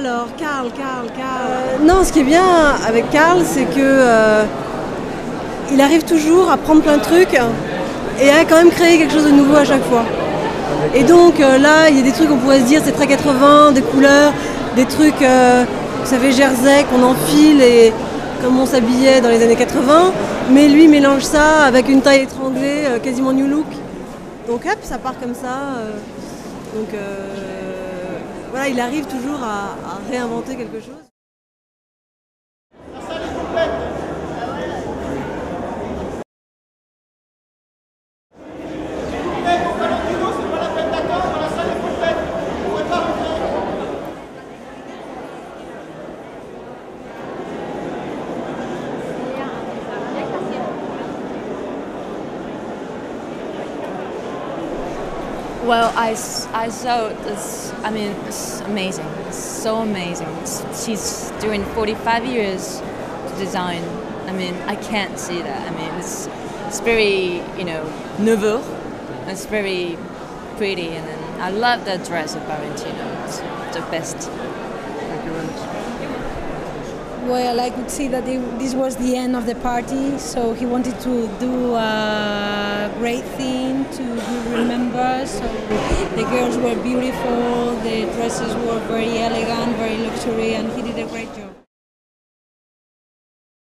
Alors, Karl. Non, ce qui est bien avec Karl, c'est que il arrive toujours à prendre plein de trucs et à quand même créer quelque chose de nouveau à chaque fois. Et donc là, il y a des trucs, on pourrait se dire, c'est très 80, des couleurs, des trucs, vous savez, jersey qu'on enfile et comme on s'habillait dans les années 80. Mais lui mélange ça avec une taille étranglée, quasiment new look. Donc hop, ça part comme ça. Voilà, il arrive toujours à réinventer quelque chose. Well, I saw this, I mean, it's amazing. It's so amazing. She's doing 45 years to design. I mean, I can't see that. I mean, it's very, nouveau. It's very pretty. And then I love the dress of Valentino. It's the best. Thank you very much. Well, I could see that this was the end of the party, so he wanted to do a great thing to be remembered. So the girls were beautiful, the dresses were very elegant, very luxury, and he did a great job.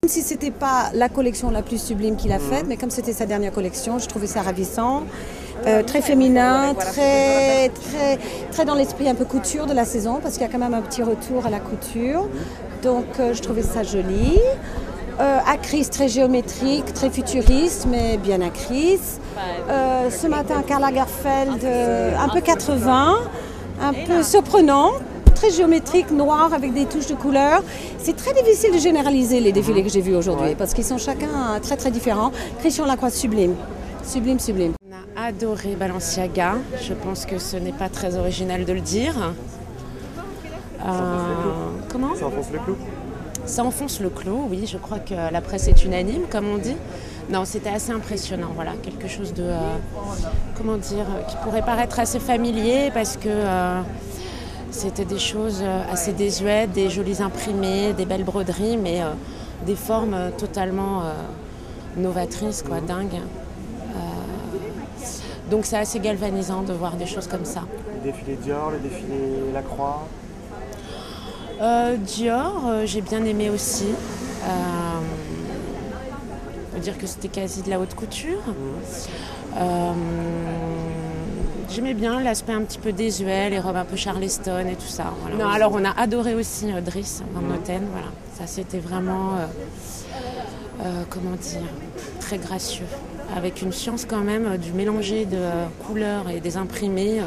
Même si c'était pas la collection la plus sublime qu'il a faite, mais comme c'était sa dernière collection, je trouvais ça ravissant. Très féminin, très dans l'esprit un peu couture de la saison, parce qu'il y a quand même un petit retour à la couture. Donc je trouvais ça joli. Acris très géométrique, très futuriste, mais bien Acris. Ce matin, Karl Lagerfeld, un peu 80, un peu surprenant. Très géométrique, noir, avec des touches de couleur. C'est très difficile de généraliser les défilés que j'ai vus aujourd'hui, parce qu'ils sont chacun très différents. Christian Lacroix, sublime. Sublime. On a adoré Balenciaga. Je pense que ce n'est pas très original de le dire. Comment ? Ça enfonce le clou. Ça enfonce le clou, oui. Je crois que la presse est unanime, comme on dit. Non, c'était assez impressionnant. Voilà, quelque chose de, qui pourrait paraître assez familier parce que c'était des choses assez désuètes, des jolis imprimés, des belles broderies, mais des formes totalement novatrices, quoi, dingues. Donc c'est assez galvanisant de voir des choses comme ça. Le défilé Dior, le défilé Lacroix. Dior, j'ai bien aimé aussi. On peut dire que c'était quasi de la haute couture. J'aimais bien l'aspect un petit peu désuet, les robes un peu Charleston et tout ça. Voilà. Non, alors on a adoré aussi Driss Van Noten. Voilà. Ça c'était vraiment, très gracieux. Avec une science quand même du mélanger de couleurs et des imprimés.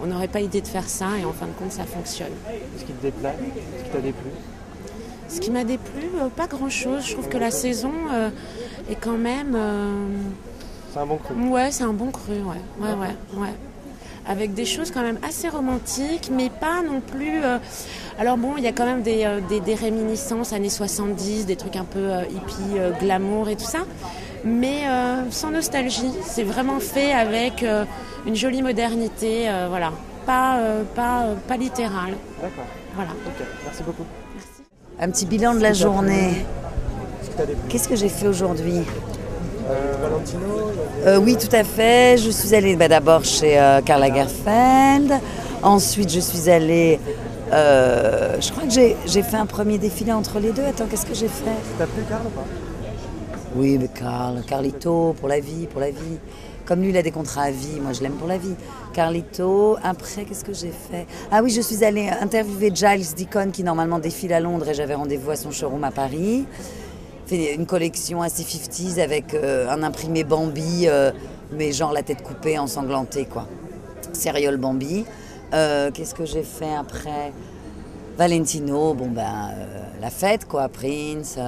On n'aurait pas idée de faire ça et en fin de compte ça fonctionne. Qu'est-ce qui te déplaît ? Qu'est-ce qui t'a déplu ? Ce qui m'a déplu, pas grand-chose. Je trouve que la saison est quand même... C'est un bon cru. Ouais, c'est un bon cru, ouais. Avec des choses quand même assez romantiques, mais pas non plus... Alors bon, il y a quand même des réminiscences années 70, des trucs un peu hippie, glamour et tout ça, mais sans nostalgie. C'est vraiment fait avec une jolie modernité, voilà. Pas littérale. D'accord. Voilà. Ok, merci beaucoup. Merci. Un petit bilan de la journée. Qu'est-ce que j'ai fait aujourd'hui ? Valentino Oui, tout à fait. Je suis allée d'abord chez Karl Lagerfeld. Ensuite, je suis allée... je crois que j'ai fait un premier défilé entre les deux. Attends, qu'est-ce que j'ai fait ? T'as plu Karl ou pas ? Oui, mais Carlito, pour la vie. Comme lui, il a des contrats à vie, moi je l'aime pour la vie. Carlito, après, qu'est-ce que j'ai fait ? Ah oui, je suis allée interviewer Giles Deacon, qui normalement défile à Londres, et j'avais rendez-vous à son showroom à Paris. Fait une collection assez 50s avec un imprimé Bambi, mais genre la tête coupée, ensanglantée, quoi. Sériole Bambi. Qu'est-ce que j'ai fait après ? Valentino, la fête, quoi, Prince,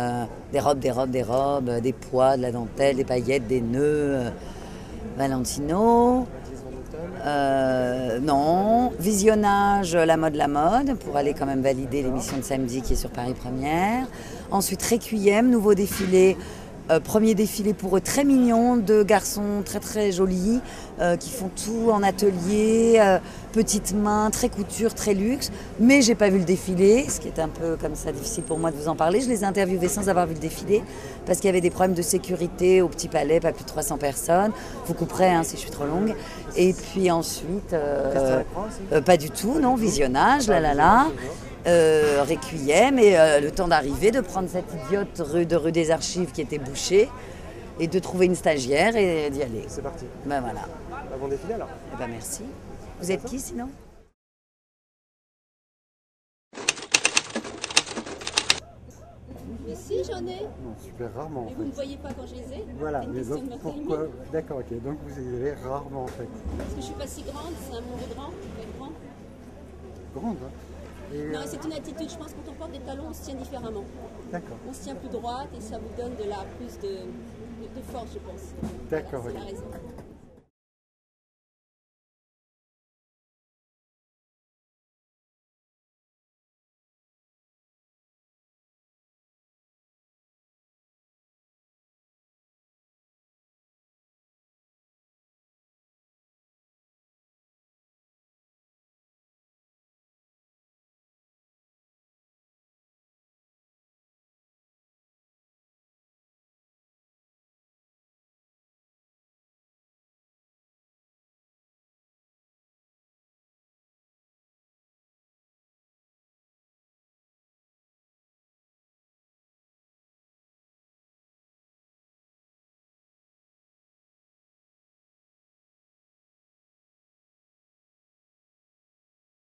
des robes, des pois, de la dentelle, des paillettes, des nœuds. Valentino, non, visionnage la mode, pour aller quand même valider l'émission de samedi qui est sur Paris Première. Ensuite, Requiem, nouveau défilé Premier défilé pour eux, très mignon, 2 garçons très très jolis, qui font tout en atelier, petites mains, très couture, très luxe. Mais j'ai pas vu le défilé, ce qui est un peu comme ça difficile pour moi de vous en parler. Je les ai interviewés sans avoir vu le défilé, parce qu'il y avait des problèmes de sécurité au Petit Palais, pas plus de 300 personnes. Vous couperez hein, si je suis trop longue. Et puis ensuite, pas du tout, non, visionnage, là. Requiem et le temps d'arriver, de prendre cette idiote rue des Archives qui était bouchée et de trouver une stagiaire et d'y aller. C'est parti. Ben voilà. Bon défilé alors. Eh ben merci. Vous êtes qui sinon? Mais si, j'en ai. Non, super rarement. Et vous ne voyez pas quand je les ai? Voilà, mais donc pourquoi? D'accord, ok. Donc vous y allez rarement en fait. Parce que je suis pas si grande, c'est un mot grand, être grand. Grande, hein? Et Non, c'est une attitude, je pense que quand on porte des talons, on se tient différemment. D'accord. On se tient plus droite et ça vous donne plus de force, je pense. D'accord, Voilà, c'est ok. la raison.